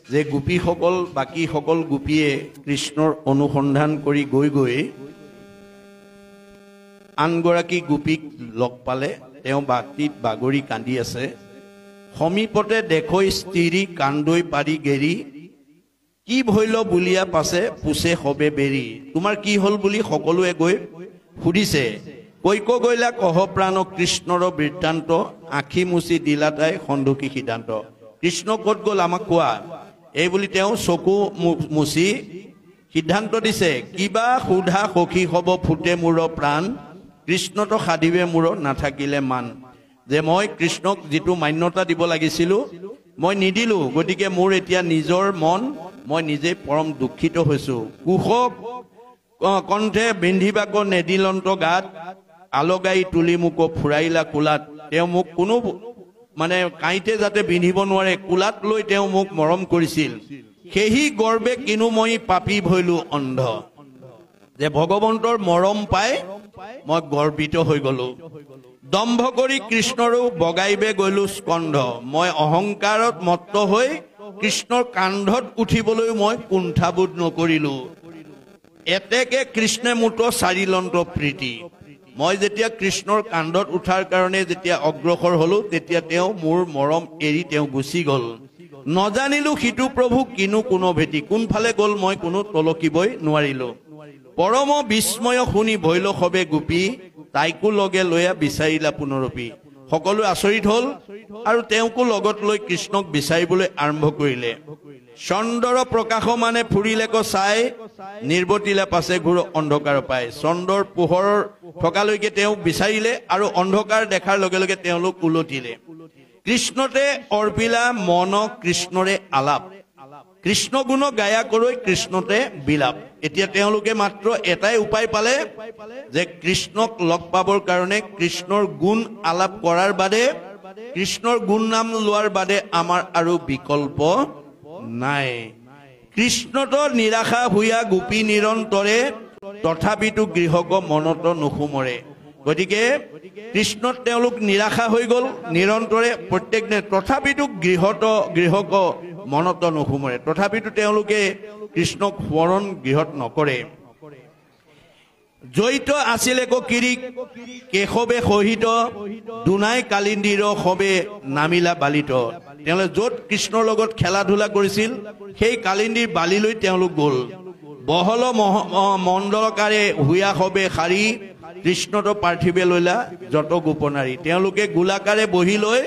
যে গোপীসকল বাকী সকল গোপীয়ে কৃষ্ণৰ অনুসন্ধান কৰি গৈ গৈ আনগৰাকী গোপীক লগ পালে তেওঁ বাটিত বাগৰি কান্দি আছে সমীপতে দেখৈ স্ত্ৰী কান্দৈ পাৰি গেৰি কি ভৈল বুলিয়া পাছে পুছে হবে বেৰি তোমাৰ কি হল বুলি সকলোৱে গৈ সুধিছে কৈক গৈলা কহ প্ৰাণ কৃষ্ণৰ বৃত্তান্ত আখি মুচি দিলা তাই সন্দুকি সিদ্ধান্ত কৃষ্ণ ক'ত গ'ল আমাক কোৱা এই বুলি তেওঁ চকু মুচি সিদ্ধান্ত দিছে কিবা সুধা সখী হব ফুটে মোৰ প্ৰাণ কৃষ্ণটো সাধিবে মোৰ নাথাকিলে মান যে মই কৃষ্ণক যেটো মান্যতা দিব লাগিছিল মই নিদিলো গতিকে মোৰ এতিয়া নিজৰ মন মই নিজে পৰম দুখিত হৈছো কুশক কণ্ঠে বিন্ধিবাক নেদিলন্ত গাত আলগাই তুলি মোক ফুৰাইলা কুলাত তেওঁ মোক কোনো মানে কাইতে যাতে বিন্ধিব নোৱাৰে কুলাত লৈ তেওঁ মোক মৰম কৰিছিল সেহি গৰ্বে কিনো মই পাপী ভৈলো অন্ধ যে ভগৱন্তৰ মৰম পাই মই গৰ্বিত হৈ গলো দম্ভ কৰি কৃষ্ণৰো বগাইবে গলো স্কন্ধ মই অহংকাৰত মত্ত হৈ কৃষ্ণৰ কান্ধত উঠিবলৈ মই কুণ্ঠাবোধ নকৰিলো এতেকে কৃষ্ণে মুঠ চাৰিলন্ত প্ৰীতি মই যেতিয়া কৃষ্ণৰ কান্ধত উঠাৰ কাৰণে যেতিয়া অগ্ৰসৰ হলো তেতিয়া তেওঁ মোৰ মৰম এৰি তেওঁ গুচি গল নজানিলো সিটো প্ৰভু কিনো কোনো ভেটি কোনফালে গল মই কোনো তলকিবই নোৱাৰিলো পৰম বিস্ময় শুনি ভৈল সবে গোপী তাইকো লগে লৈয়া বিচাৰিলা পুনৰপি সকলো আচৰিত হল আৰু তেওঁকো লগত লৈ কৃষ্ণক বিচাৰিবলৈ আৰম্ভ কৰিলে চন্দৰ প্ৰকাশ মানে ফুৰিলেক চাই নিৰ্বতিলা পাছে ঘূৰ অন্ধকাৰ পায় চন্দৰ পোহৰ থকালৈকে তেওঁ বিচাৰিলে আৰু অন্ধকাৰ দেখাৰ লগে লগে তেওঁলোক উলটিলে কৃষ্ণতে অৰ্পিলা মন কৃষ্ণৰে আলাপ কৃষ্ণ গুণ গায়া কৰি কৃষ্ণতে বিলাপ এতিয়া তেওঁলোকে মাত্ৰ এটাই উপায় পালে যে কৃষ্ণক লগ পাবৰ কাৰণে কৃষ্ণৰ গুণ আলাপ কৰাৰ বাদে কৃষ্ণৰ গুণ নাম লোৱাৰ বাদে আমাৰ আৰু বিকল্প নাই কৃষ্ণতো নিৰাশা হুয়া গোপী নিৰন্তৰে তথাপিতো গৃহক মনত নুসুমৰে গতিকে কৃষ্ণত তেওঁলোক নিৰাশা হৈ গল নিৰন্তৰে প্ৰত্যেক তথাপিতো গৃহক মনত নুসুমৰে তথাপিতো তেওঁলোকে কৃষ্ণক স্মৰণ গৃহত নকৰে জয়িত আছিলে কিৰিক কেশৱে সহিত দুনাই কালিন্দীৰ সবে নামিলা বালিত তেওঁলোকে য'ত কৃষ্ণৰ লগত খেলা ধূলা কৰিছিল সেই কালিন্দীৰ বালিলৈ তেওঁলোক গ'ল বহল মণ্ডলকাৰে হুয়া সবে শাৰী কৃষ্ণটো পাৰ্থিবে লৈলা যত গোপনাৰী তেওঁলোকে গোলাকাৰে বহি লৈ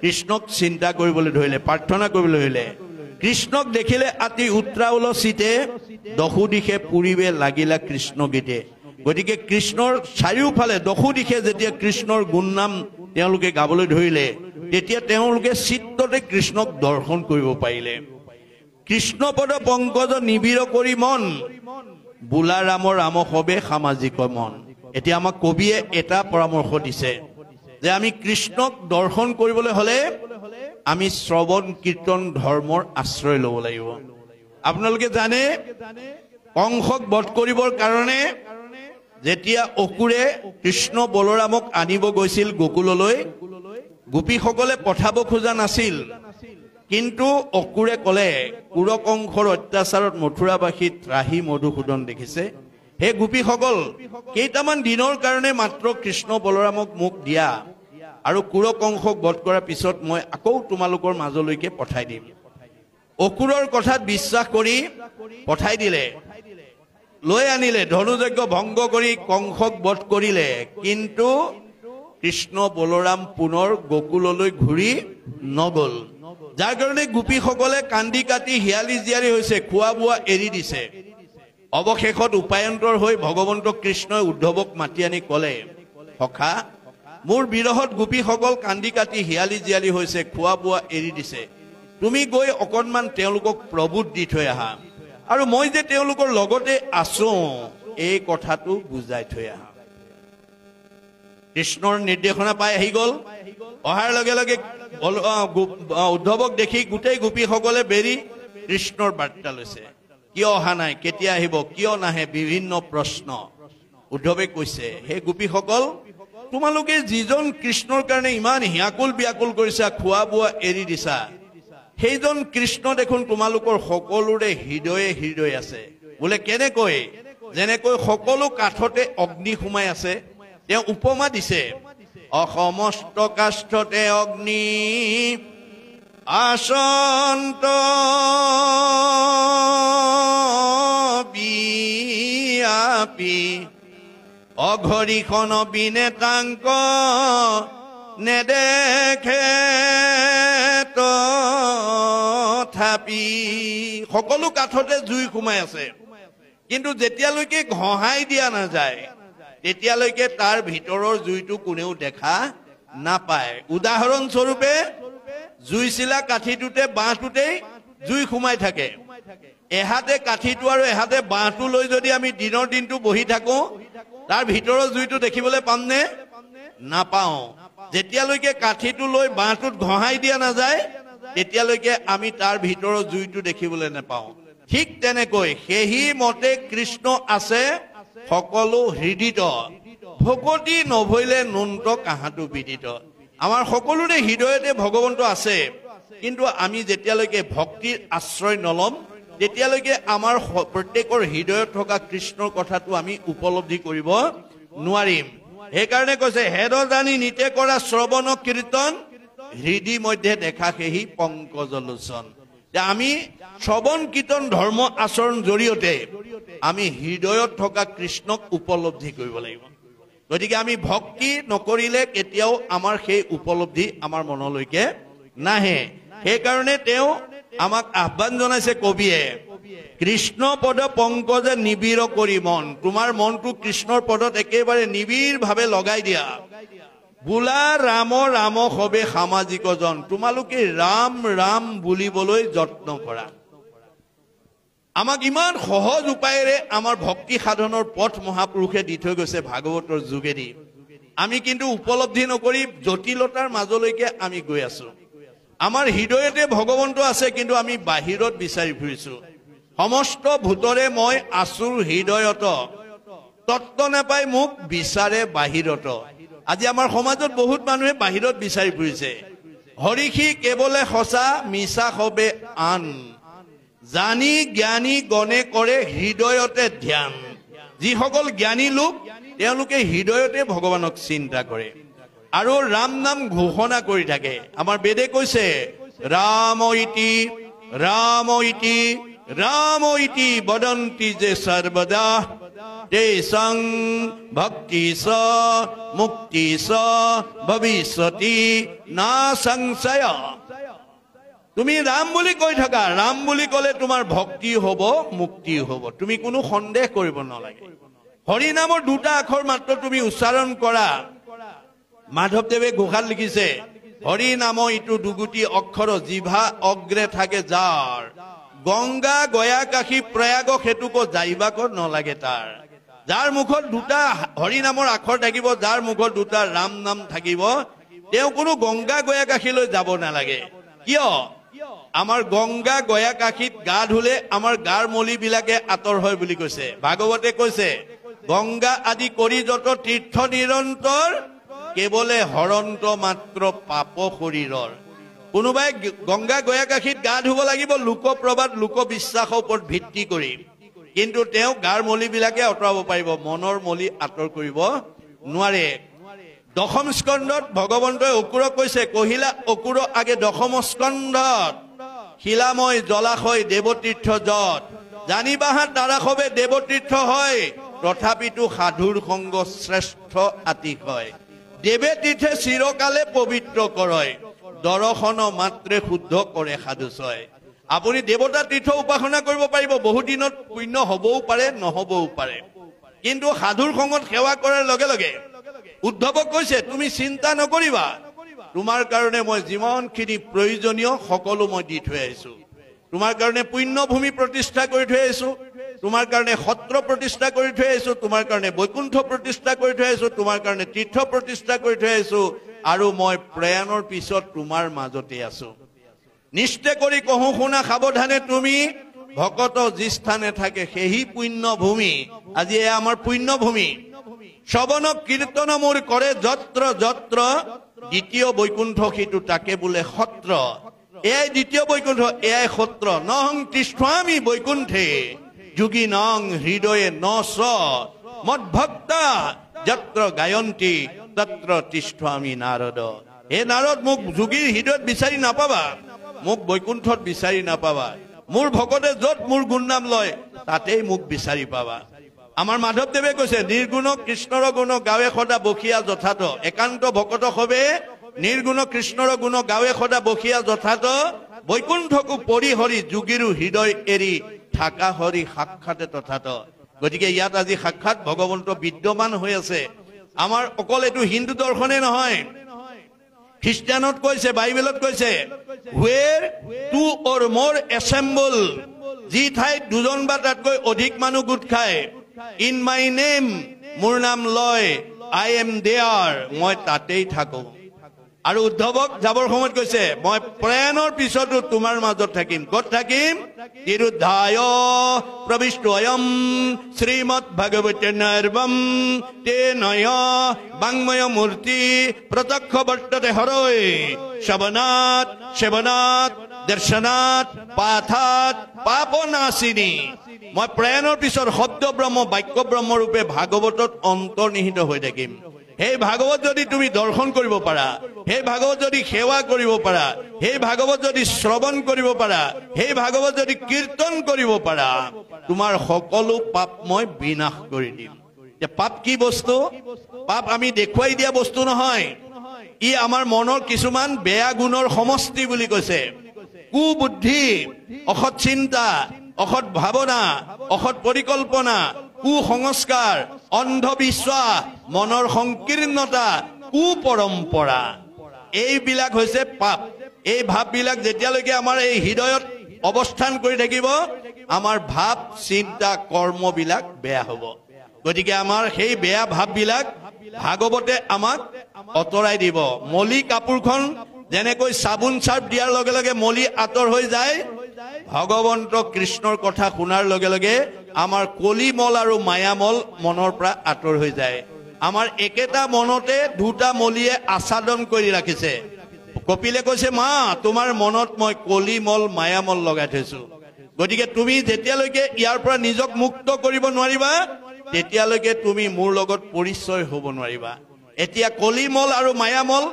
কৃষ্ণক চিন্তা কৰিবলৈ ধৰিলে প্ৰাৰ্থনা কৰিবলৈ ধৰিলে কৃষ্ণক দেখিলে আতি উত্ৰাউল চিতে দশু দিশে পুৰিবে লাগিলা কৃষ্ণ গীতে গতিকে কৃষ্ণৰ চাৰিওফালে দশু দিশে যেতিয়া কৃষ্ণৰ গুণ নাম তেওঁলোকে গাবলৈ ধৰিলে তেতিয়া তেওঁলোকে চিত্ততে কৃষ্ণক দৰ্শন কৰিব পাৰিলে কৃষ্ণপদ পংকজ নিবিৰ কৰি মন বোলা ৰাম ৰাম সবে সামাজিক মন এতিয়া আমাক কবিয়ে এটা পৰামৰ্শ দিছে যে আমি কৃষ্ণক দৰ্শন কৰিবলৈ হলে আমি শ্ৰৱণ কীৰ্তন ধৰ্মৰ আশ্ৰয় ল'ব লাগিব আপোনালোকে জানে কংসক বধ কৰিবৰ কাৰণে যেতিয়া অসুৰে কৃষ্ণ বলৰামক আনিব গৈছিল গোকুললৈ গোপীসকলে পঠাব খোজা নাছিল কিন্তু অসুৰে ক'লে কুৰকংসৰ অত্যাচাৰত মথুৰাবাসী ত্ৰাহি মধুসূদন দেখিছে হে গোপীসকল কেইটামান দিনৰ কাৰণে মাত্ৰ কৃষ্ণ বলৰামক মোক দিয়া আৰু কুৰকংসক বধ কৰাৰ পিছত মই আকৌ তোমালোকৰ মাজলৈকে পঠাই দিম অসুৰৰ কথাত বিশ্বাস কৰি পঠাই দিলে লৈ আনিলে ধনুযজ্ঞ ভংগ কৰি কংসক বধ কৰিলে কিন্তু কৃষ্ণ বলৰাম পুনৰ গোকুললৈ ঘূৰি নগল যাৰ কাৰণে গোপীসকলে কান্দি কাটি হিয়ালি জিয়ালি হৈছে খোৱা বোৱা এৰি দিছে অৱশেষত উপায়ন্তৰ হৈ ভগৱন্ত কৃষ্ণই উদ্ধৱক মাতি আনি ক'লে সখা মোৰ বিৰহত গোপীসকল কান্দি কাটি হিয়ালি জিয়ালি হৈছে খোৱা বোৱা এৰি দিছে তুমি গৈ অকণমান তেওঁলোকক প্ৰবোধ দি থৈ আহা আৰু মই যে তেওঁলোকৰ লগতে আছো এই কথাটো বুজাই থৈ আহা কৃষ্ণৰ নিৰ্দেশনা পাই আহি গল অহাৰ লগে লগে উদ্ধৱক দেখি গোটেই গোপীসকলে বেৰি কৃষ্ণৰ বাৰ্তা লৈছে কিয় অহা নাই কেতিয়া আহিব কিয় নাহে বিভিন্ন প্ৰশ্ন উদ্ধৱে কৈছে হে গোপীসকল তোমালোকে যিজন কৃষ্ণৰ কাৰণে ইমান হিয়াকুল বিয়াকুল কৰিছা খোৱা বোৱা এৰি দিছা সেইজন কৃষ্ণ দেখোন তোমালোকৰ সকলোৰে হৃদয়ে হৃদয় আছে বোলে কেনেকৈ যেনেকৈ সকলো কাঠতে অগ্নি সোমাই আছে তেওঁ উপমা দিছে অসমস্ত কাষ্ঠতে অগ্নি আসন্ত বিয়াপি অঘৰিখন বিনেতাংক নেদেখে তথাপি সকলো কাঠতে জুই সোমাই আছে কিন্তু যেতিয়ালৈকে ঘঁহাই দিয়া নাযায় তেতিয়ালৈকে তাৰ ভিতৰৰ জুইটো কোনেও দেখা নাপায় উদাহৰণ স্বৰূপে জুই চিলা কাঠিটোতে বাঁহটোতেই জুই সোমাই থাকে এহাতে কাঠিটো আৰু এহাতে বাঁহটো লৈ যদি আমি দিনৰ দিনটো বহি থাকো তাৰ ভিতৰৰ জুইটো দেখিবলৈ পামনে নাপাওঁ যেতিয়ালৈকে কাঠিটো লৈ বাঁহটোত ঘঁহাই দিয়া নাযায় তেতিয়ালৈকে আমি তাৰ ভিতৰৰ জুইটো দেখিবলৈ নাপাওঁ ঠিক তেনেকৈ সেই মতে কৃষ্ণ আছে সকলো হৃদিত ভকতি নভৈলে নুন্ত কাহাটো বিদিত আমাৰ সকলোৰে হৃদয়তে ভগৱন্ত আছে কিন্তু আমি যেতিয়ালৈকে ভক্তিৰ আশ্ৰয় নলম তেতিয়ালৈকে আমাৰ প্ৰত্যেকৰ হৃদয়ত থকা কৃষ্ণৰ কথাটো আমি উপলব্ধি কৰিব নোৱাৰিম সেইকাৰণে কৈছে হেদ জানি নিতে কৰা শ্ৰৱণ কীৰ্তন হৃদি মধ্যে দেখা সেই পংকজ লোচন আমি শ্ৰৱণ কীৰ্তন ধৰ্ম আচৰণ জৰিয়তে আমি হৃদয়ত থকা কৃষ্ণক উপলব্ধি কৰিব লাগিব গতিকে আমি ভক্তি নকৰিলে কেতিয়াও আমাৰ সেই উপলব্ধি আমাৰ মনলৈকে নাহে সেইকাৰণে তেওঁ আমাক আহ্বান জনাইছে কবিয়ে কৃষ্ণ পদ পংকজে নিবিৰ কৰি মন তোমাৰ মনটো কৃষ্ণৰ পদত একেবাৰে নিবিৰ ভাৱে লগাই দিয়া বোলা ৰাম ৰাম হবে সামাজিক জন তোমালোকে ৰাম ৰাম বুলিবলৈ যত্ন কৰা আমাক ইমান সহজ উপায়েৰে আমাৰ ভক্তি সাধনৰ পথ মহাপুৰুষে দি থৈ গৈছে ভাগৱতৰ যোগেদি আমি কিন্তু উপলব্ধি নকৰি জটিলতাৰ মাজলৈকে আমি গৈ আছো আমাৰ হৃদয়তে ভগৱন্ত আছে কিন্তু আমি বাহিৰত বিচাৰি ফুৰিছো সমস্ত ভূতৰে মই আছুৰ হৃদয়ত তত্ত্ব নাপাই মোক বিচাৰে বাহিৰত আজি আমাৰ সমাজত বহুত মানুহে বাহিৰত বিচাৰি ফুৰিছে হৰিষি কেৱলে সঁচা মিছা হবে আন জানি জ্ঞানী গণে কৰে হৃদয়তে ধ্যান যিসকল জ্ঞানী লোক তেওঁলোকে হৃদয়তে ভগৱানক চিন্তা কৰে আৰু ৰাম নাম ঘোষণা কৰি থাকে আমাৰ বেদে কৈছে ৰাম ইতি ৰাম ইতি ৰাম ইতি বদন্তি যে সৰ্বদা তেসং ভক্তি স মুক্তি স ভবিষ্যতি না সংশয় তুমি ৰাম বুলি কৈ থাকা ৰাম বুলি ক'লে তোমাৰ ভক্তি হ'ব মুক্তি হ'ব তুমি কোনো সন্দেহ কৰিব নালাগে হৰি নামৰ দুটা আখৰ মাত্ৰ তুমি উচ্চাৰণ কৰা মাধৱদেৱে ঘোষাত লিখিছে হৰি নাম ইটো দুগুটি অক্ষৰ জিভা অগ্ৰে থাকে যাৰ গংগা গয়া কাশী প্ৰয়াগ সেতুক যাইবাক নালাগে তাৰ যাৰ মুখত দুটা হৰি নামৰ আখৰ থাকিব যাৰ মুখত দুটা ৰাম নাম থাকিব তেওঁ কোনো গংগা গয়া কাশীলৈ যাব নালাগে কিয় আমাৰ গংগা গয়া কাশীত গা ধুলে আমাৰ গাৰ মলি বিলাকে আতৰ হয় বুলি কৈছে ভাগৱতে কৈছে গংগা আদি কৰি যত তীৰ্থ নিৰন্তৰ কেৱলে হৰন্ত মাত্ৰ পাপ শৰীৰৰ কোনোবাই গংগা গয়া কাশীত গা ধুব লাগিব লোকপ্ৰবাদ লোকবিশ্বাসৰ ওপৰত ভিত্তি কৰি কিন্তু তেওঁ গাৰ মলি বিলাকে আঁতৰাব পাৰিব মনৰ মলি আঁতৰ কৰিব নোৱাৰে দশম স্কন্ধত ভগৱন্তই অকুৰক কৈছে কহিলা অকুৰ আগে দশম স্কন্ধত শিলাময় জলাশয় দেৱতীৰ্থ যত জানিবাহাত তাৰাসৱে দেৱতীৰ্থ হয় তথাপিতো সাধুৰ সংগ শ্ৰেষ্ঠ আতিশয় দেৱে তীৰ্থে চিৰকালে পবিত্ৰ কৰে দৰ্শন মাত্ৰে শুদ্ধ কৰে সাধুচয় আপুনি দেৱতা তীৰ্থ উপাসনা কৰিব পাৰিব বহু দিনত পুণ্য হ'বও পাৰে নহ'বও পাৰে কিন্তু সাধুৰ সংগত সেৱা কৰাৰ লগে লগে উদ্ধৱক কৈছে তুমি চিন্তা নকৰিবা তোমাৰ কাৰণে মই যিমানখিনি প্ৰয়োজনীয় সকলো মই দি থৈ আহিছো তোমাৰ কাৰণে পুণ্য ভূমি প্ৰতিষ্ঠা কৰি থৈ আহিছো তোমাৰ কাৰণে সত্ৰ প্ৰতিষ্ঠা কৰি থৈ আহিছো তোমাৰ কাৰণে বৈকুণ্ঠ প্ৰতিষ্ঠা কৰি থৈ আহিছো তোমাৰ কাৰণে তীৰ্থ প্ৰতিষ্ঠা কৰি থৈ আহিছো আৰু মই প্ৰয়াণৰ পিছত তোমাৰ মাজতে আছো নিশ্চয় কৰি কহো শুনা সাৱধানে তুমি ভকত যি স্থানে থাকে সেই পুণ্য ভূমি আজি আমাৰ পুণ্য ভূমি শ্ৰৱণ কীৰ্তন মোৰ কৰে যত্ৰ যত্ৰ দ্বিতীয় বৈকুণ্ঠ সিটো তাকে বোলে সত্ৰ এয়াই দ্বিতীয় বৈকুণ্ঠ, এয়াই সত্ৰ। নহং তিষ্ঠামি বৈকুণ্ঠে যোগী নং হৃদয়ে ন স মদ্ভক্তা যত্ৰ গায়ন্তী তত্ৰ তিষ্ঠামি নাৰদ। হে নাৰদ, মোক যোগীৰ হৃদয়ত বিচাৰি নাপাবা, মোক বৈকুণ্ঠত বিচাৰি নাপাবা। মোৰ ভকতে য'ত মোৰ গুণ নাম লয় তাতেই মোক বিচাৰি পাবা। আমাৰ মাধৱদেৱে কৈছে, নিৰ্গুণ কৃষ্ণৰ গুণ গাৱে সদা বসিয়া যথাত। একান্ত ভকত হবে নিৰ্গুণ কৃষ্ণৰ গুণ গাৱে সদা বসিয়া যথাত। বৈকুণ্ঠকো পৰি হৰি যোগীৰো হৃদয় এৰি থাকা হৰি সাক্ষাতে তথাত। গতিকে ইয়াত আজি সাক্ষাৎ ভগৱন্ত বিদ্যমান হৈ আছে। আমাৰ অকল এইটো হিন্দু দৰ্শনে নহয়, খ্ৰীষ্টিয়ানত কৈছে, বাইবেলত কৈছে, হুৱেৰ টু অৰ মোৰ এছেম্বল, যি ঠাইত দুজন বা তাতকৈ অধিক মানুহ গোট খায়, ইন মাই নেম, মোৰ নাম লয়, আই এম দেয়াৰ, মই তাতেই থাকো। আৰু উদ্ধৱক যাবৰ সময়ত কৈছে, মই প্ৰয়াণৰ পিছতো তোমাৰ মাজত থাকিম। ক'ত থাকিম? তিৰুদ্ধায় প্ৰবিষ্টয়ম শ্ৰীমদ ভাগৱতে নৰ্বম তে নয় বাংময় মূৰ্তি প্ৰত্যক্ষ বৰ্ততে হৰৈ শ্ৰৱণাত সেৱনাত দৰ্শনাত পাঠাত পাপনাশিনী। মই প্ৰয়াণৰ পিছত শব্দ ব্ৰহ্ম বাক্য ব্ৰহ্ম ৰূপে ভাগৱতত অন্তৰ্নিহিত হৈ থাকিম। সেই ভাগৱত যদি তুমি দৰ্শন কৰিব পাৰা, সেই ভাগৱত যদি সেৱা কৰিব পাৰা, সেই ভাগৱত যদি শ্ৰৱণ কৰিব পাৰা, সেই ভাগৱত যদি কীৰ্তন কৰিব পাৰা, তোমাৰ সকলো পাপ মই বিনাশ কৰি দিম। পাপ কি বস্তু? পাপ আমি দেখুৱাই দিয়া বস্তু নহয়, ই আমাৰ মনৰ কিছুমান বেয়া গুণৰ সমষ্টি বুলি কৈছে। কুবুদ্ধি, অসৎ চিন্তা, অসৎ ভাৱনা, অসৎ পৰিকল্পনা, কুসংস্কাৰ, অন্ধবিশ্বাস, মনৰ সংকীৰ্ণতা, কুপৰম্পৰা, এইবিলাক হৈছে পাপ। এই ভাৱবিলাক যেতিয়ালৈকে আমাৰ এই হৃদয়ত অৱস্থান কৰি থাকিব, আমাৰ ভাৱ চিন্তা কৰ্মবিলাক বেয়া হ'ব। গতিকে আমাৰ সেই বেয়া ভাৱবিলাক ভাগৱতে আমাক অঁতৰাই দিব। মলি কাপোৰখন যেনেকৈ চাবোন চাৰ্ফ দিয়াৰ লগে লগে মলি আঁতৰ হৈ যায়, ভগৱন্ত কৃষ্ণৰ কথা শুনাৰ লগে লগে আমাৰ কলিমল আৰু মায়ামল মনৰ পৰা আঁতৰ হৈ যায়। আমাৰ একেটা মনতে দুটা মলিয়ে আচ্ছাদন কৰি ৰাখিছে। কপিলে কৈছে, মা তোমাৰ মনত মই কলিমল মায়ামল লগাই থৈছো। গতিকে তুমি যেতিয়ালৈকে ইয়াৰ পৰা নিজক মুক্ত কৰিব নোৱাৰিবা, তেতিয়ালৈকে তুমি মোৰ লগত পৰিচয় হ'ব নোৱাৰিবা। এতিয়া কলিমল আৰু মায়ামল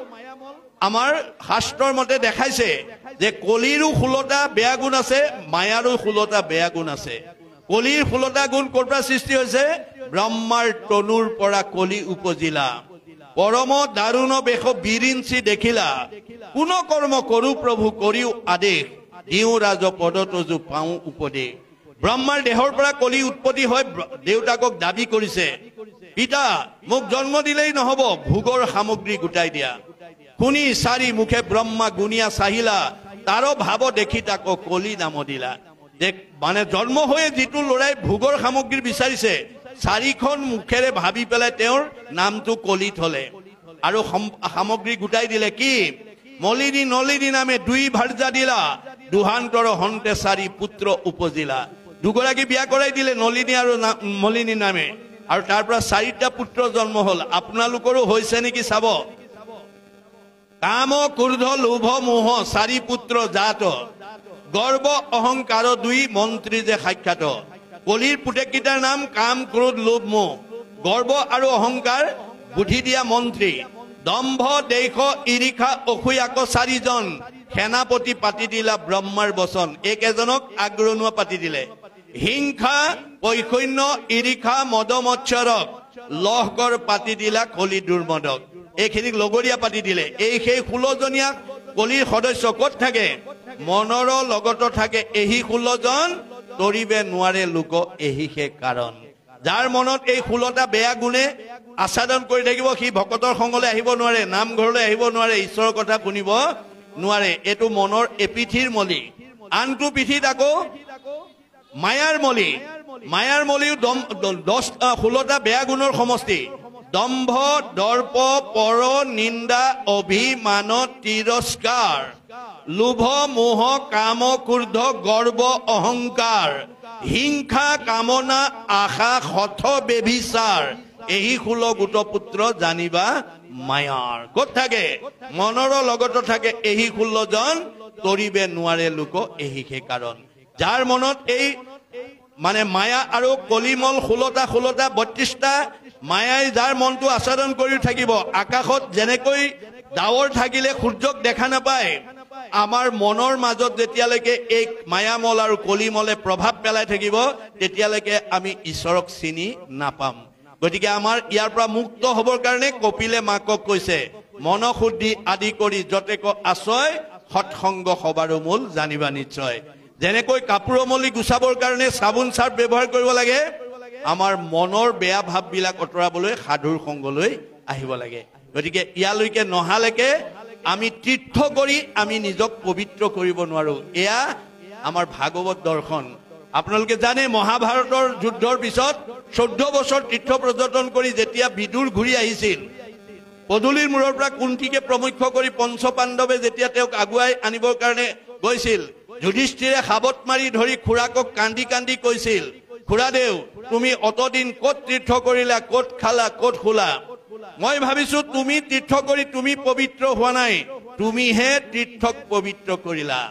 আমাৰ শাস্ত্ৰৰ মতে দেখাইছে যে কলিৰো 16টা বেয়া গুণ আছে, মায়াৰো 16টা বেয়া গুণ আছে। কলিৰ 16টা গুণ ক'ৰ পৰা সৃষ্টি হৈছে? ব্ৰহ্মাৰ তনুৰ পৰা কলি উপজিলা, পৰম দাৰুণ বেশ বিৰিঞ্চি দেখিলা, কোন কৰ্ম কৰো প্ৰভু কৰিও আদেশ, দিওঁ ৰাজ পদতজু পাওঁ উপদেশ। ব্ৰহ্মাৰ দেহৰ পৰা কলি উৎপত্তি হৈ দেউতাকক দাবী কৰিছে, পিতা মোক জন্ম দিলেই নহব, ভোগৰ সামগ্ৰী গোটাই দিয়া। শুনি চাৰি মুখে ব্ৰহ্মা গুণিয়া চাহিলা, তাৰো ভাৱ দেখি তাকো কলি নাম দিলা। মানে জন্ম হৈয়ে যিটো ল'ৰাই ভোগৰ সামগ্ৰী বিচাৰিছে, চাৰিখন মুখেৰে ভাবি পেলাই তেওঁৰ নামটো কলি থলে আৰু সামগ্ৰী গোটাই দিলে। কি? মলিনী নলিনী নামে দুই ভাৰ্যা দিলা, দুহান্তৰ হন্তে চাৰি পুত্ৰ উপজিলা। দুগৰাকী বিয়া কৰাই দিলে নলিনী আৰু মলিনী নামে, আৰু তাৰ পৰা 4টা পুত্ৰ জন্ম হল। আপোনালোকৰো হৈছে নেকি চাব। কাম ক্ৰোধ লোভ মোহ 4 পুত্ৰ জাত, গৰ্ব অহংকাৰ 2 মন্ত্ৰী যে সাক্ষাৎ। কলিৰ পুতেককেইটাৰ নাম কাম ক্ৰোধ লোভ মোহ, গৰ্ব আৰু অহংকাৰ বুদ্ধি দিয়া মন্ত্ৰী। দম্ভ দেশ ইৰিষা অসূয়াক 4জন, সেনাপতি পাতি দিলা ব্ৰহ্মাৰ বচন। এইকেইজনক আগ্ৰণুৱা পাতি দিলে। হিংসা পৈশন্য ইৰিষা মদ মৎসৰক, লহকৰ পাতি দিলা কলি দুৰ্মদক। এইখিনিক লগৰীয়া পাতি দিলে। এই সেই 16জনীয়া কলিৰ সদস্য ক'ত থাকে? মনৰ লগত থাকে। এহি 16জন তৰিবে নোৱাৰে লোক এহিহে কাৰণ। যাৰ মনত এই 16টা বেয়া গুণে আচ্ছাদন কৰি থাকিব, সি ভকতৰ সংগলৈ আহিব নোৱাৰে, নামঘৰলৈ আহিব নোৱাৰে, ঈশ্বৰৰ কথা শুনিব নোৱাৰে। এইটো মনৰ এপিঠিৰ মলি। আনটো পিঠিত আকৌ মায়াৰ মলি। মায়াৰ মলিও 16টা বেয়া গুণৰ সমষ্টি। দম্ভ দৰ্প পৰ নিন্দা অভিমান তিৰস্কাৰ, লোভ মোহ কাম ক্ৰোধ গৰ্ব অহংকাৰ, হিংসা কামনা আশা হঠ বেভিচাৰ, এই 16 গোটপুত্ৰ জানিবা মায়াৰ। ক'ত থাকে? মনৰ লগত থাকে এই 16জন তৰিবে নোৱাৰে লোক এহি সেই কাৰণ যাৰ মনত এই মানে মায়া আৰু কলিমল 16টা 32টা মায়াই যাৰ মনটো আচৰণ কৰি থাকিব আকাশত যেনেকৈ ডাৱৰ থাকিলে সূৰ্যক দেখা নাপায় আমাৰ মনৰ মাজত যেতিয়ালৈকে এই মায়ামল আৰু কলিমলে প্ৰভাৱ পেলাই থাকিব তেতিয়ালৈকে আমি ঈশ্বৰক চিনি নাপাম গতিকে আমাৰ ইয়াৰ পৰা মুক্ত হ'বৰ কাৰণে কপিলে মাকক কৈছে মনশুদ্ধি আদি কৰি যতেক আশ্ৰয় সৎসংগ সবাৰো মূল জানিবা নিশ্চয় যেনেকৈ কাপোৰ মলি গুছাবৰ কাৰণে চাবোন চাৰ্ফ ব্যৱহাৰ কৰিব লাগে আমাৰ মনৰ বেয়া ভাববিলাক অতৰাবলৈ সাধুৰ সংগলৈ আহিব লাগে গতিকে ইয়ালৈকে নহালৈকে আমি তীৰ্থ কৰি আমি নিজক পবিত্ৰ কৰিব নোৱাৰো এয়া আমাৰ ভাগৱত দৰ্শন আপোনালোকে জানে মহাভাৰতৰ যুদ্ধৰ পিছত 14 বছৰ তীৰ্থ পৰ্যটন কৰি যেতিয়া বিদুৰ ঘূৰি আহিছিল পদুলিৰ মূৰৰ পৰা কুন্তিকে প্ৰমুখ্য কৰি পঞ্চ পাণ্ডৱে যেতিয়া তেওঁক আগুৱাই আনিবৰ কাৰণে গৈছিল যুধিষ্ঠিৰে হাবত মাৰি ধৰি খুৰাকক কান্দি কান্দি কৈছিল খুৰাদেউ তুমি অতদিন ক'ত তীৰ্থ কৰিলা ক'ত খালা ক'ত শুলা মই ভাবিছো তুমি তীৰ্থ কৰি তুমি পবিত্ৰ হোৱা নাই তুমিহে তীৰ্থক পবিত্ৰ কৰিলা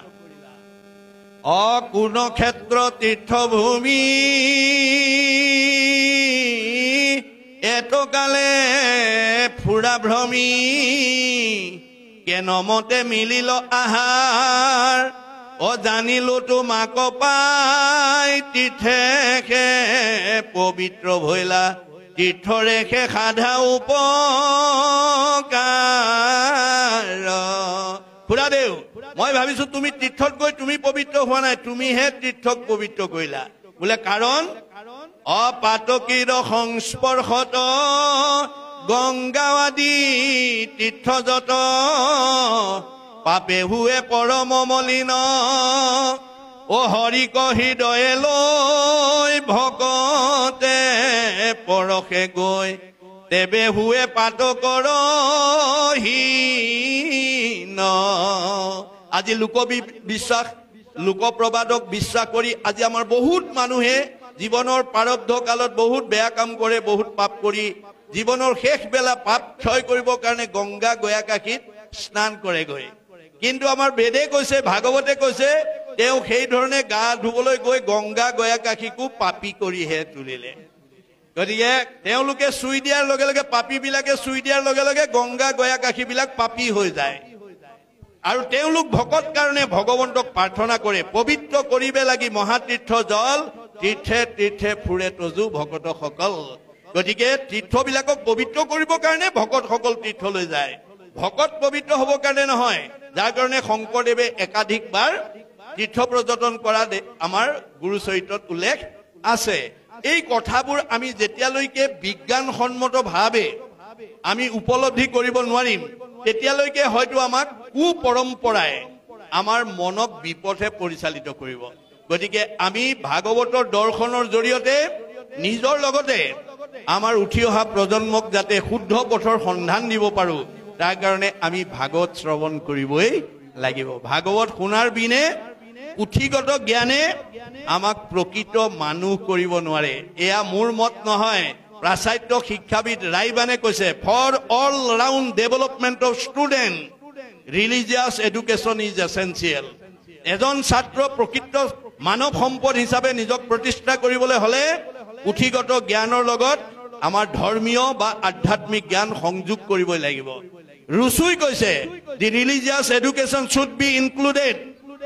অকুৰ্ণ ক্ষেত্ৰ তীৰ্থভূমি এতকালে ফুৰা ভ্ৰমি কেনমতে মিলিল আহাৰ জানিলো তোমাক পাই তীৰ্থে পবিত্ৰ ভৈলা তীৰ্থৰেখে সাধা উপকাৰ খুৰাদেউ মই ভাবিছো তুমি তীৰ্থত গৈ তুমি পবিত্ৰ হোৱা নাই তুমিহে তীৰ্থক পবিত্ৰ কৰিলা বোলে কাৰণ অপাতকীৰ সংস্পৰ্শত গংগাৱাদী তীৰ্থযত পাপে হুৱে পৰম মলিন হৰিক হৃদয়ে লৈ ভকতে পৰশে গৈ তেবে হুৱে পাতকৰ হীন আজি লোকবিশ্বাস লোকপ্ৰবাদক বিশ্বাস কৰি আজি আমাৰ বহুত মানুহে জীৱনৰ প্ৰাৰব্ধ কালত বহুত বেয়া কাম কৰে বহুত পাপ কৰি জীৱনৰ শেষ বেলা পাপ ক্ষয় কৰিবৰ কাৰণে গংগা গয়াকাশীত স্নান কৰে গৈ কিন্তু আমাৰ বেদে কৈছে ভাগৱতে কৈছে তেওঁ সেই ধৰণে গা ধুবলৈ গৈ গংগা গয়াকাশীকো পাপী কৰিহে তুলিলে গতিকে তেওঁলোকে চুই দিয়াৰ লগে লগে পাপীবিলাকে চুই দিয়াৰ লগে লগে গংগা গয়াকাশীবিলাক পাপী হৈ যায় আৰু তেওঁলোক ভকত কাৰণে ভগৱন্তক প্ৰাৰ্থনা কৰে পবিত্ৰ কৰিবে লাগি মহাতীৰ্থ জল তীৰ্থে তীৰ্থে ফুৰে তজু ভকতসকল গতিকে তীৰ্থবিলাকক পবিত্ৰ কৰিবৰ কাৰণে ভকতসকল তীৰ্থলৈ যায় ভকত পবিত্ৰ হ'বৰ কাৰণে নহয় যাৰ কাৰণে শংকৰদেৱে একাধিকবাৰ তীৰ্থ পৰ্যটন কৰা আমাৰ গুৰু চৰিত্ৰত উল্লেখ আছে এই কথাবোৰ আমি যেতিয়ালৈকে বিজ্ঞানসন্মতভাৱে আমি উপলব্ধি কৰিব নোৱাৰিম তেতিয়ালৈকে হয়তো আমাক কুপৰম্পৰাই আমাৰ মনক বিপথে পৰিচালিত কৰিব গতিকে আমি ভাগৱতৰ দৰ্শনৰ জৰিয়তে নিজৰ লগতে আমাৰ উঠি অহা প্ৰজন্মক যাতে শুদ্ধ পথৰ সন্ধান দিব পাৰো তাৰ কাৰণে আমি ভাগৱত শ্ৰৱণ কৰিবই লাগিব ভাগৱত শুনাৰ বিনে পুথিগত জ্ঞানে আমাক প্ৰকৃত মানুহ কৰিব নোৱাৰে এয়া মোৰ মত নহয় প্ৰাচাত্য শিক্ষাবিদ ৰাইবানে কৈছে for all round development of student religious education is essential এজন ছাত্ৰ প্ৰকৃত মানৱ সম্পদ হিচাপে নিজক প্ৰতিষ্ঠা কৰিবলৈ হলে পুথিগত জ্ঞানৰ লগত আমাৰ ধৰ্মীয় বা আধ্যাত্মিক জ্ঞান সংযোগ কৰিবই লাগিব ৰুচুই কৈছে the religious education should be included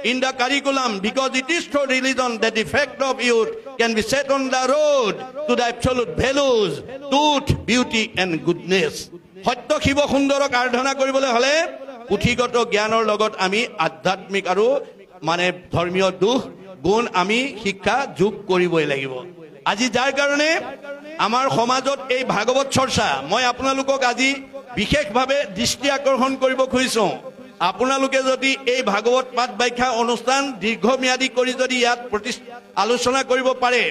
in the curriculum because it is through religion that the fact of youth can be set on the road to the absolute values truth beauty and goodness সত্য শিৱ সুন্দৰক আৰাধনা কৰিবলৈ হলে পুথিগত জ্ঞানৰ লগত আমি আধ্যাত্মিক আৰু মানে ধৰ্মীয় দুখ গুণ আমি শিক্ষা যোগ কৰিবই লাগিব আজি যাৰ কাৰণে আমাৰ সমাজত এই ভাগৱত চৰ্চা মই আপোনালোকক আজি বিশেষভাৱে দৃষ্টি আকৰ্ষণ কৰিব খুজিছো আপোনালোকে যদি এই ভাগৱত পাঠ ব্যাখ্যা অনুষ্ঠান দীৰ্ঘম্যাদী কৰি যদি ইয়াত আলোচনা কৰিব পাৰে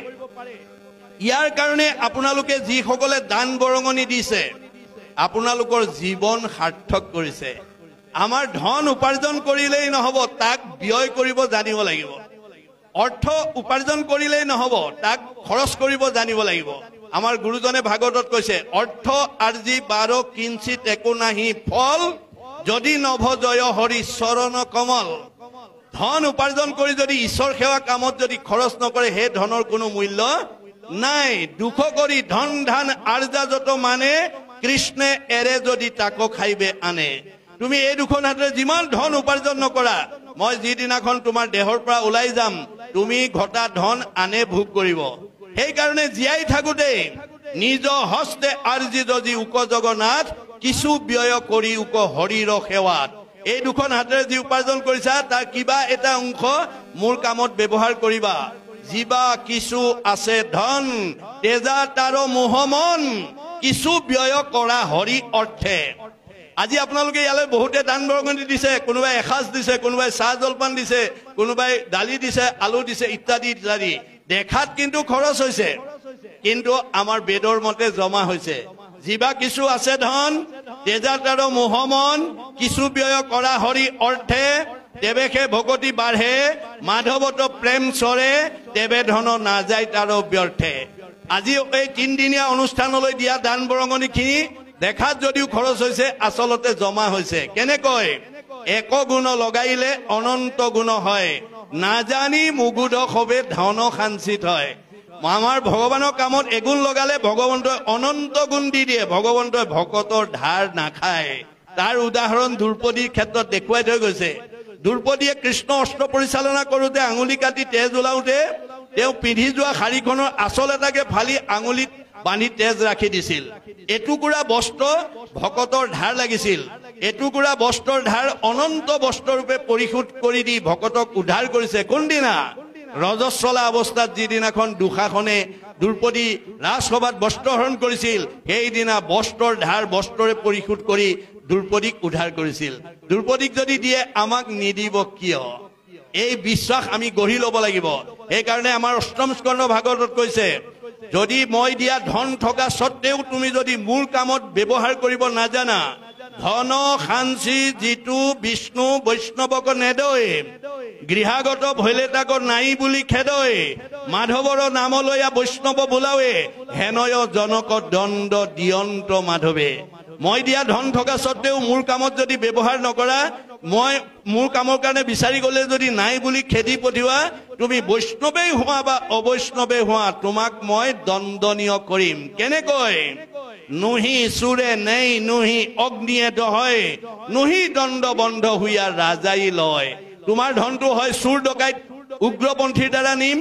ইয়াৰ কাৰণে আপোনালোকে যিসকলে দান বৰঙণি দিছে আপোনালোকৰ জীৱন সাৰ্থক কৰিছে আমাৰ ধন উপাৰ্জন কৰিলেই নহব তাক ব্যয় কৰিব জানিব লাগিব অৰ্থ উপাৰ্জন কৰিলেই নহব তাক খৰচ কৰিব জানিব লাগিব আমাৰ গুৰুজনে ভাগৱতত কৈছে অৰ্থ আৰ্জি বাৰ কিঞ্চিত একো নাহি ফল যদি নভজয় হৰি চৰণ কমল ধন উপাৰ্জন কৰি যদি ঈশ্বৰ সেৱা কামত যদি খৰচ নকৰে সেই ধনৰ কোনো মূল্য নাই দুখ কৰি ধন ধান আৰ্জা যত মানে কৃষ্ণে এৰে যদি তাকো খাইবে আনে তুমি এই দুখন হাতেৰে যিমান ধন উপাৰ্জন নকৰা মই যিদিনাখন তোমাৰ দেহৰ পৰা ওলাই যাম তুমি ঘটা ধন আনে ভোগ কৰিব সেই কাৰণে জীয়াই থাকোতে নিজ হস্তে আৰ্জিত যি উক জগন্নাথ কিছু ব্যয় কৰি উক হৰিৰ সেৱাত এই দুখন হাতেৰে যি উপাৰ্জন কৰিছা তাৰ কিবা এটা অংশ মোৰ কামত ব্যৱহাৰ কৰিবা জিবা কিছু আছে ধন তেজা তাৰো মোহমন কিছু ব্যয় কৰা হৰি অৰ্থে আজি আপোনালোকে ইয়ালৈ বহুতে দান বৰঙণি দিছে কোনোবাই এসাঁজ দিছে কোনোবাই চাহ জলপান দিছে কোনোবাই দালি দিছে আলু দিছে ইত্যাদি ইত্যাদি দেখাত কিন্তু খৰচ হৈছে কিন্তু আমাৰ বেদৰ মতে জমা হৈছে জিবা কিছু আছে ধন তেজা তাৰো মোহমন কিছু ব্যয় কৰা হৰি অৰ্থে তেবেখে ভকতি বাঢ়ে মাধৱত প্ৰেম চৰে তেবে ধন নাযায় তাৰো ব্যৰ্থে আজি এই তিনদিনীয়া অনুষ্ঠানলৈ দিয়া দান বৰঙণিখিনি দেখাত যদিও খৰচ হৈছে আসলতে জমা হৈছে কেনেকৈ এক গুণ লগাইলে অনন্ত গুণ হয় নাজানি মুগুদ হবে ধন সাঞ্চিত হয় আমাৰ ভগৱানৰ কামত এগুণ লগালে ভগৱন্তই অনন্ত গুণ দি দিয়ে ভগৱন্তই ভকতৰ ধাৰ নাখায় তাৰ উদাহৰণ দ্ৰৌপদীৰ ক্ষেত্ৰত দেখুৱাই থৈ গৈছে দ্ৰৌপদীয়ে কৃষ্ণ অস্ত্ৰ পৰিচালনা কৰোঁতে আঙুলি কাটি তেজ ওলাওঁতে তেওঁ পিন্ধি যোৱা শাৰীখনৰ আচল এটাকে ফালি আঙুলিত বান্ধি তেজ ৰাখি দিছিল এটুকুৰা বস্ত্ৰ ভকতৰ ধাৰ লাগিছিল এটুকুৰা বস্ত্ৰৰ ধাৰ অনন্ত বস্ত্ৰৰূপে পৰিশোধ কৰি দি ভকতক উদ্ধাৰ কৰিছে কোনদিনা ৰজস্বলা অৱস্থাত যিদিনাখন দুষাখনে দ্ৰৌপদী ৰাজসভাত বস্ত্ৰহৰণ কৰিছিল সেইদিনা বস্ত্ৰৰ ধাৰ বস্ত্ৰৰে পৰিশোধ কৰি দ্ৰৌপদীক উদ্ধাৰ কৰিছিল দ্ৰৌপদীক যদি দিয়ে আমাক নিদিব কিয় এই বিশ্বাস আমি গঢ়ি ল'ব লাগিব সেইকাৰণে আমাৰ অষ্টম স্কন্ধ ভাগৱতত কৈছে যদি মই দিয়া ধন থকা সত্ত্বেও তুমি যদি মোৰ কামত ব্যৱহাৰ কৰিব নাজানা ধন সাঞ্চি যিটো বিষ্ণু বৈষ্ণৱক নেদয় গৃহাগত ভৈলে তাক নাই বুলি খেদয় মাধৱৰ নাম লয়া বৈষ্ণৱ বোলাৱে হেনয় জনক দণ্ড দিয়ন্ত মাধৱে মই দিয়া ধন থকা সত্ত্বেও মোৰ কামত যদি ব্যৱহাৰ নকৰা মই মোৰ কামৰ কাৰণে বিচাৰি গলে যদি নাই বুলি খেদি পঠিওৱা তুমি বৈষ্ণৱেই হোৱা বা অবৈষ্ণৱে হোৱা তোমাক মই দণ্ডনীয় কৰিম কেনেকৈ নুহি সুৰে নেই নুহি অগ্নিয়ে দহয় নুহি দণ্ড বন্ধ হুইয়া ৰাজাই লয় তোমাৰ ধনটো হয় চুৰ ডকাইত উগ্ৰপন্থীৰ দ্বাৰা নিম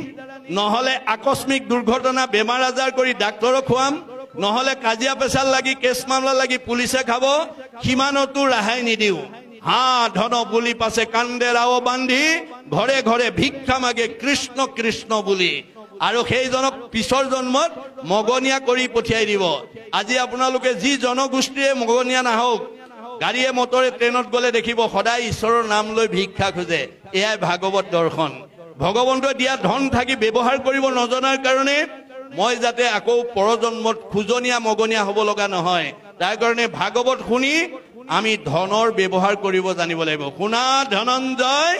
নহলে আকস্মিক দুৰ্ঘটনা বেমাৰ আজাৰ কৰি ডাক্তৰক খুৱাম নহলে কাজিয়া পেচাল লাগি কেছ মামলা লাগি পুলিচে খাব সিমানতো ৰেহাই নিদিও হা ধন বুলি পাছে কান্দেৰাও বান্ধি ঘৰে ঘৰে ভিক্ষা মাগে কৃষ্ণ কৃষ্ণ বুলি আৰু সেইজনক পিছৰ জন্মত মগনীয়া কৰি পঠিয়াই দিব আজি আপোনালোকে যি জনগোষ্ঠীয়ে মগনীয়া নাহক গাড়ীয়ে মটৰে ট্ৰেইনত গলে দেখিব সদায় ঈশ্বৰৰ নাম লৈ ভিক্ষা খোজে এয়াই ভাগৱত দৰ্শন ভগৱন্তই দিয়া ধন থাকি ব্যৱহাৰ কৰিব নজনাৰ কাৰণে মই যাতে আকৌ পৰজন্মত খুজনীয়া মগনীয়া হ'ব লগা নহয় তাৰ কাৰণে ভাগৱত শুনি আমি ধনৰ ব্যৱহাৰ কৰিব জানিব লাগিব শুনা ধনঞ্জয়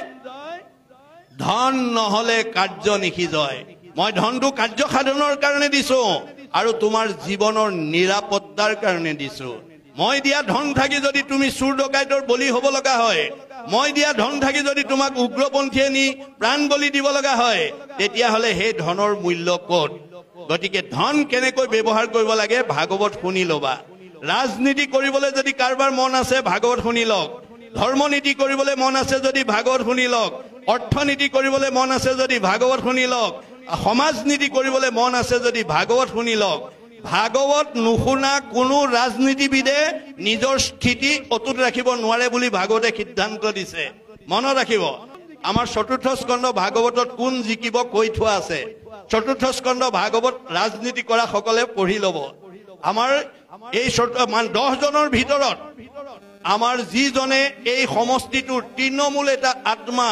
ধন নহলে কাৰ্য নিখিজয় মই ধনটো কাৰ্য সাধনৰ কাৰণে দিছো আৰু তোমাৰ জীৱনৰ নিৰাপত্তাৰ কাৰণে দিছো মই দিয়া ধন থাকি যদি তুমি চুৰ ডকাইতৰ বলি হ'ব লগা হয় মই দিয়া ধন থাকি যদি তোমাক উগ্ৰপন্থীয়ে নি প্ৰাণ বলি দিব লগা হয় তেতিয়াহলে সেই ধনৰ মূল্য ক'ত গতিকে ধন কেনেকৈ ব্যৱহাৰ কৰিব লাগে ভাগৱত শুনি ল'বা ৰাজনীতি কৰিবলৈ যদি কাৰোবাৰ মন আছে ভাগৱত শুনি লওক ধৰ্মনীতি কৰিবলৈ মন আছে যদি ভাগৱত শুনি লওক অৰ্থনীতি কৰিবলৈ মন আছে যদি ভাগৱত শুনি লওক সমাজ নীতি কৰিবলৈ মন আছে যদি ভাগৱত শুনি লওক ভাগৱত নুশুনা কোনো ৰাজনীতিবিদে নিজৰ স্থিতি অটুট ৰাখিব নোৱাৰে বুলি ভাগৱতে সিদ্ধান্ত দিছে মনত ৰাখিব আমাৰ চতুৰ্থ স্কন্ধ ভাগৱতত কোন জিকিব কৈ থোৱা আছে চতুৰ্থ স্কন্ধ ভাগৱত ৰাজনীতি কৰা সকলে পঢ়ি ল'ব আমাৰ এই 10 জনৰ ভিতৰত আমাৰ যিজনে এই সমষ্টিটোৰ তৃণমূল এটা আত্মা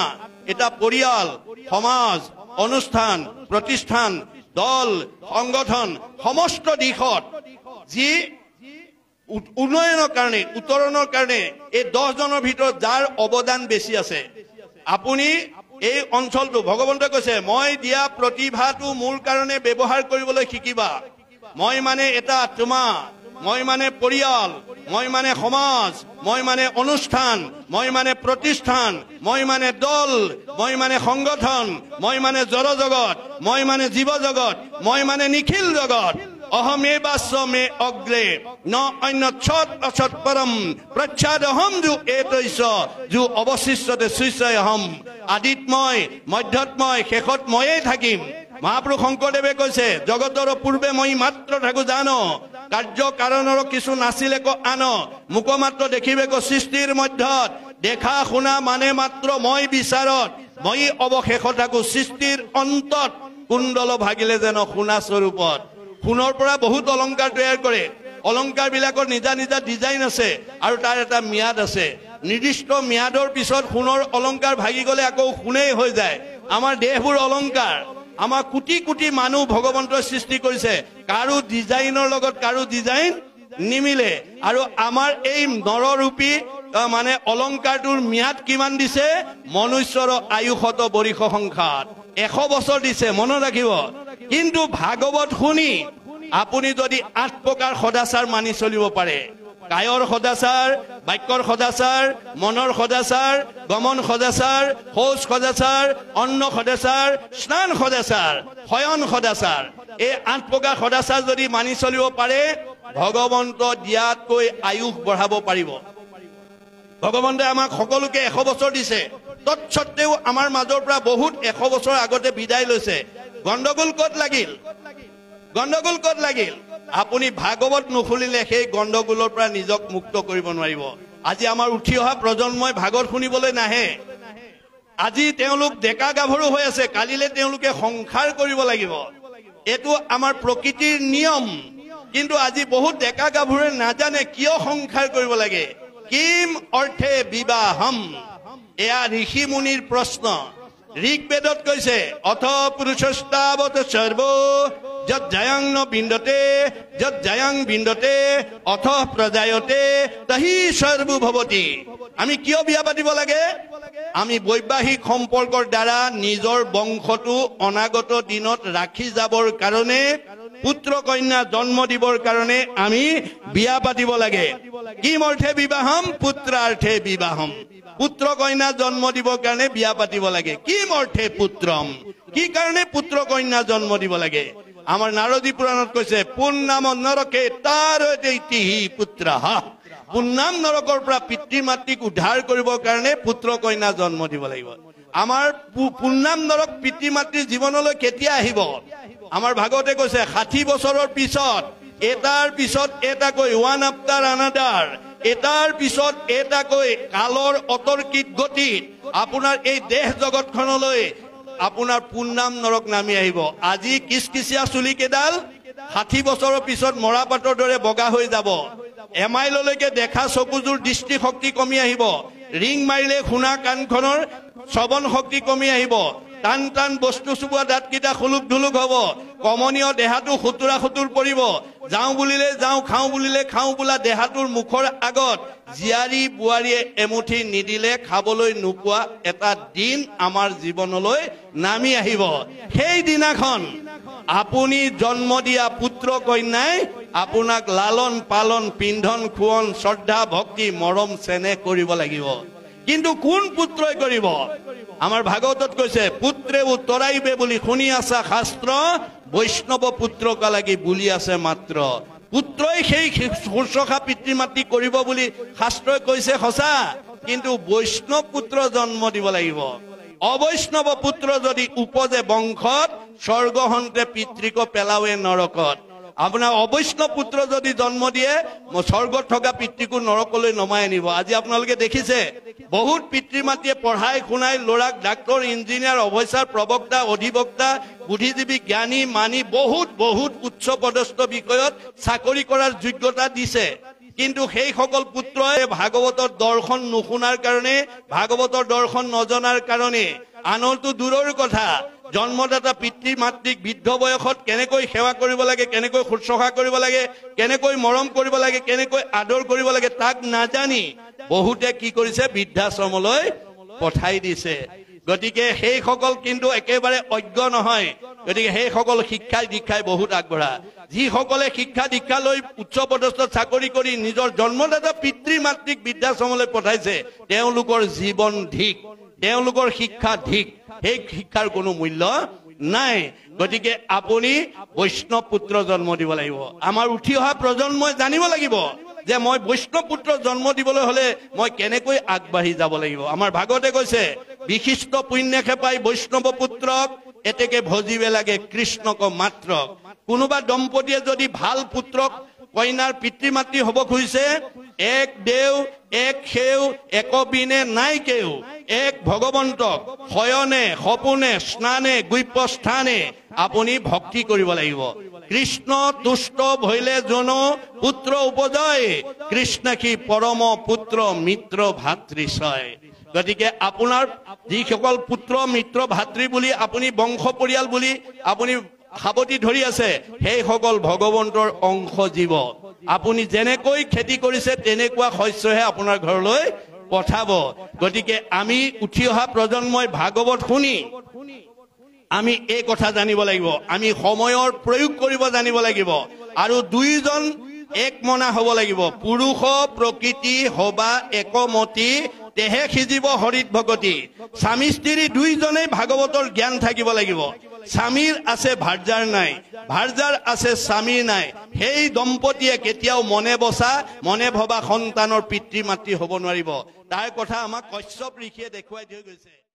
এটা পৰিয়াল সমাজ অনুষ্ঠান প্ৰতিষ্ঠান দল সংগঠন সমস্ত দিশত যি উন্নয়নৰ কাৰণে উত্তৰণৰ কাৰণে এই 10 জনৰ ভিতৰত যাৰ অৱদান বেছি আছে আপুনি এই অঞ্চলটো ভগৱন্তই কৈছে মই দিয়া প্ৰতিভাটো মোৰ কাৰণে ব্যৱহাৰ কৰিবলৈ শিকিবা মই মানে এটা আত্মা মই মানে পৰিয়াল মই মানে সমাজ, মই মানে অনুষ্ঠান, মই মানে প্ৰতিষ্ঠান, মই মানে দল, মই মানে সংগঠন, মই মানে জড় জগত, মই মানে জীৱ জগত, মই মানে নিখিল জগত। অহমেবাস্য মে অগ্ৰে ন অন্যচ্ছদ অচ্ছদ পৰম প্ৰচ্ছাদহম যো এতৈছ যো অৱশিষ্টতে শৈশয় অহম। আদিত মই, মধ্যত মই, শেষত ময়েই থাকিম। মহাপুৰুষ শংকৰদেৱে কৈছে জগতৰ পূৰ্বে মই মাত্ৰ থাকো জানো, কাৰ্য কাৰণৰ কিছু নাছিলে ক আন, মোক মাত্ৰ দেখিবে ক সৃষ্টিৰ মধ্যত, দেখা শুনা মানে মাত্ৰ মই বিচাৰত, মই অৱশেষত থাকো সৃষ্টিৰ অন্তত, কুণ্ডল ভাগিলে যেন সোণা স্বৰূপত। সোণৰ পৰা বহুত অলংকাৰ তৈয়াৰ কৰে, অলংকাৰ বিলাকৰ নিজা নিজা ডিজাইন আছে আৰু তাৰ এটা ম্যাদ আছে। নিৰ্দিষ্ট ম্যাদৰ পিছত সোণৰ অলংকাৰ ভাগি গলে আকৌ সোণেই হৈ যায়। আমাৰ দেহবোৰ অলংকাৰ, আমাৰ কোটি কোটি মানুহ ভগৱন্তই সৃষ্টি কৰিছে, কাৰো ডিজাইনৰ লগত কাৰো ডিজাইন নিমিলে। আৰু আমাৰ এই নৰৰূপী মানে অলংকাৰটোৰ ম্যাদ কিমান দিছে? মনুষ্যৰ আয়ুষত বৰিষ সংখ্যাত 100 বছৰ দিছে, মনত ৰাখিব। কিন্তু ভাগৱত শুনি আপুনি যদি 8 প্ৰকাৰ সদাচাৰ মানি চলিব পাৰে, কায়ৰ সদাচাৰ, বাক্যৰ সদাচাৰ, মনৰ সদাচাৰ, গমন সদাচাৰ, শৌচ সদাচাৰ, অন্ন সদাচাৰ, স্নান সদাচাৰ, শয়ন সদাচাৰ, এই 8 প্ৰকাৰ সদাচাৰ যদি মানি চলিব পাৰে, ভগৱন্ত দিয়াতকৈ আয়ুস বঢ়াব পাৰিব। ভগৱন্তই আমাক সকলোকে 100 বছৰ দিছে, তৎসত্ত্বেও আমাৰ মাজৰ পৰা বহুত 100 বছৰ আগতে বিদায় লৈছে। গণ্ডগোল ক'ত লাগিল? গণ্ডগোল ক'ত লাগিল? আপুনি ভাগৱত নুশুনিলে সেই গণ্ডগোলৰ পৰা নিজক মুক্ত কৰিব নোৱাৰিব। আজি আমাৰ উঠি অহা প্ৰজন্মই ভাগৱত শুনিবলৈ নাহে। আজি তেওঁলোক ডেকা গাভৰু হৈ আছে, কালিলে তেওঁলোকে সংসাৰ কৰিব লাগিব। এইটো আমাৰ প্ৰকৃতিৰ নিয়ম। কিন্তু আজি বহুত ডেকা গাভৰুৱে নাজানে কিয় সংসাৰ কৰিব লাগে। কিম অৰ্থে বিবাহম, এয়া ঋষি মুনিৰ প্ৰশ্ন। ঋগ্বেদত কৈছে অথ পুৰুষস্তাৱত সৰ্ব যত জয়ং ন বিন্দতে যত জয়ং বিন্দতে অথ প্ৰজায়তে তহি সৰ্ব ভৱতি। আমি কিয় বিয়া পাতিব লাগে? আমি বৈবাহিক সম্পৰ্কৰ দ্বাৰা নিজৰ বংশটো অনাগত দিনত ৰাখি যাবৰ কাৰণে, পুত্ৰ কন্যা জন্ম দিবৰ কাৰণে আমি বিয়া পাতিব লাগে। কি অৰ্থে বিবাহম? পুত্ৰাৰ্থে বিবাহম। পুত্ৰ কন্যা জন্ম দিবৰ কাৰণে বিয়া পাতিব লাগে। কি অৰ্থে পুত্ৰম? কি কাৰণে পুত্ৰ কন্যা জন্ম দিব লাগে? আমাৰ নাৰদী পুৰাণত কৈছে পুণ্যাম নৰকে তাৰ পুত্ৰাহ। পুণ্যাম নৰকৰ পৰা পিতৃ মাতৃক উদ্ধাৰ কৰিবৰ কাৰণে পুত্ৰ কন্যা জন্ম দিব লাগিব। আমাৰ পুণ্যাম নৰক পিতৃ মাতৃৰ জীৱনলৈ কেতিয়া আহিব? আমাৰ ভাগৱতে কৈছে 60 বছৰৰ পিছত, এটাৰ পিছত এটাকৈ, ওৱান আফটাৰ আনাডাৰ, এটাৰ পিছত এটাকৈ কালৰ অতৰ্কিত গতিত আপোনাৰ এই দেহ জগতখনলৈ আপোনাৰ পুণ্যাম নৰক নামি আহিব। আজি কিচকিচিয়া চুলি কেইডাল 60 বছৰৰ পিছত মৰাপাতৰ দৰে বগা হৈ যাব। এমাইললৈকে দেখা চকুযোৰ দৃষ্টিশক্তি কমি আহিব। ৰিং মাৰিলে শুনা কাণখনৰ শ্ৰৱণ শক্তি কমি আহিব। টান টান বস্তু চুবোৱা দাঁতকেইটা খুলুক ধুলুক হ'ব। কমনীয় দেহাটো খুতুৰা খুতুৰ পৰিব। যাওঁ বুলিলে যাওঁ, খাওঁ বুলিলে খাওঁ বোলা দেহাটোৰ মুখৰ আগত জীয়াৰী বোৱাৰীয়ে এমুঠি নিদিলে খাবলৈ নোপোৱা এটা দিন আমাৰ জীৱনলৈ নামি আহিব। সেই দিনাখন আপুনি জন্ম দিয়া পুত্ৰ কন্যাই আপোনাক লালন পালন, পিন্ধন খুৱন, শ্ৰদ্ধা ভক্তি মৰম চেনেহ কৰিব লাগিব। কিন্তু কোন পুত্ৰই কৰিব? আমাৰ ভাগৱতত কৈছে পুত্ৰে উত্তৰাইবে বুলি শুনি আছা শাস্ত্ৰ, বৈষ্ণৱ পুত্ৰকা লাগি বুলি আছে মাত্ৰ। পুত্ৰই সেই শুশ্ৰূষা পিতৃ মাতৃ কৰিব বুলি শাস্ত্ৰই কৈছে সঁচা, কিন্তু বৈষ্ণৱ পুত্ৰ জন্ম দিব লাগিব। অবৈষ্ণৱ পুত্ৰ যদি উপজে বংশত, স্বৰ্গহন্তে পিতৃক পেলাৱে নৰকত। আপোনাৰ অবৈষ্ণৱ পুত্ৰ যদি জন্ম দিয়ে, স্বৰ্গত থকা পিতৃকো নৰকলৈ নমাই আনিব। আজি আপোনালোকে দেখিছে বহুত পিতৃ মাতৃয়ে পঢ়াই শুনাই ল'ৰাক ডাক্তৰ, ইঞ্জিনিয়াৰ, অফিচাৰ, প্ৰবক্তা, অধিবক্তা, বুদ্ধিজীৱী, জ্ঞানী মানি বহুত বহুত উচ্চ পদস্থ বিষয়ত চাকৰি কৰাৰ যোগ্যতা দিছে। কিন্তু সেই সকল পুত্ৰই ভাগৱতৰ দৰ্শন নুশুনাৰ কাৰণে, ভাগৱতৰ দৰ্শন নজনাৰ কাৰণে, আনৰতো দূৰৰ কথা, জন্মদাতা পিতৃ মাতৃক বৃদ্ধ বয়সত কেনেকৈ সেৱা কৰিব লাগে, কেনেকৈ শুশ্ৰূষা কৰিব লাগে, কেনেকৈ মৰম কৰিব লাগে, কেনেকৈ আদৰ কৰিব লাগে তাক নাজানি বহুতে কি কৰিছে? বৃদ্ধাশ্ৰমলৈ পঠাই দিছে। গতিকে সেই সকল কিন্তু একেবাৰে অজ্ঞ নহয়। গতিকে সেইসকল শিক্ষাই দীক্ষাই বহুত আগবঢ়া যিসকলে শিক্ষা দীক্ষা লৈ উচ্চ পদস্থ চাকৰি কৰি নিজৰ জন্মদাতা পিতৃ মাতৃক বৃদ্ধাশ্ৰমলৈ পঠাইছে তেওঁলোকৰ জীৱন ধিক তেওঁলোকৰ শিক্ষা ধিক সেই শিক্ষাৰ কোনো মূল্য নাই গতিকে আপুনি বৈষ্ণৱ পুত্ৰ জন্ম দিব লাগিব আমাৰ উঠি অহা প্ৰজন্মই জানিব লাগিব যে মই বৈষ্ণৱ পুত্ৰ জন্ম দিবলৈ হলে মই কেনেকৈ আগবাঢ়ি যাব লাগিব আমাৰ ভাগৱতে কৈছে বিশিষ্ট পুণ্যকে পাই বৈষ্ণৱ পুত্ৰক এতেকে ভজিবে লাগে কৃষ্ণক মাত্ৰ কোনোবা দম্পতীয়ে যদি ভাল পুত্ৰক কইনাৰ পিতৃ মাতৃ হ'ব খুজিছে এক দেও এক সেউ একবিনে নাই কেউ এক ভগৱন্তক শয়নে সপোনে স্নানে গুপ্যস্থানে আপুনি ভক্তি কৰিব লাগিব কৃষ্ণ তুষ্ট ভৈলে জন পুত্ৰ উপজয় কৃষ্ণ কি পৰম পুত্ৰ মিত্ৰ ভাতৃছয় গতিকে আপোনাৰ যিসকল পুত্ৰ মিত্ৰ ভাতৃ বুলি আপুনি বংশ পৰিয়াল বুলি আপুনি সাৱতি ধৰি আছে সেইসকল ভগৱন্তৰ অংশ জীৱ আপুনি যেনেকৈ খেতি কৰিছে তেনেকুৱা শস্যহে আপোনাৰ ঘৰলৈ পঠাব গতিকে আমি উঠি অহা প্ৰজন্মই ভাগৱত শুনি আমি এই কথা জানিব লাগিব আমি সময়ৰ প্ৰয়োগ কৰিব জানিব লাগিব আৰু দুইজন একমনা হ'ব লাগিব পুৰুষ প্ৰকৃতি হবা একমতি তেহে সিজিব হৰিত ভগতি স্বামী স্ত্ৰী দুইজনেই ভাগৱতৰ জ্ঞান থাকিব লাগিব স্বামীৰ আছে ভাৰ্যাৰ নাই ভাৰ্যাৰ আছে স্বামীৰ নাই সেই দম্পতীয়ে কেতিয়াও মনে বসা মনে ভবা সন্তানৰ পিতৃ মাতৃ হ'ব নোৱাৰিব তাৰ কথা আমাক কশ্যপ ঋষিয়ে দেখুৱাই থৈ গৈছে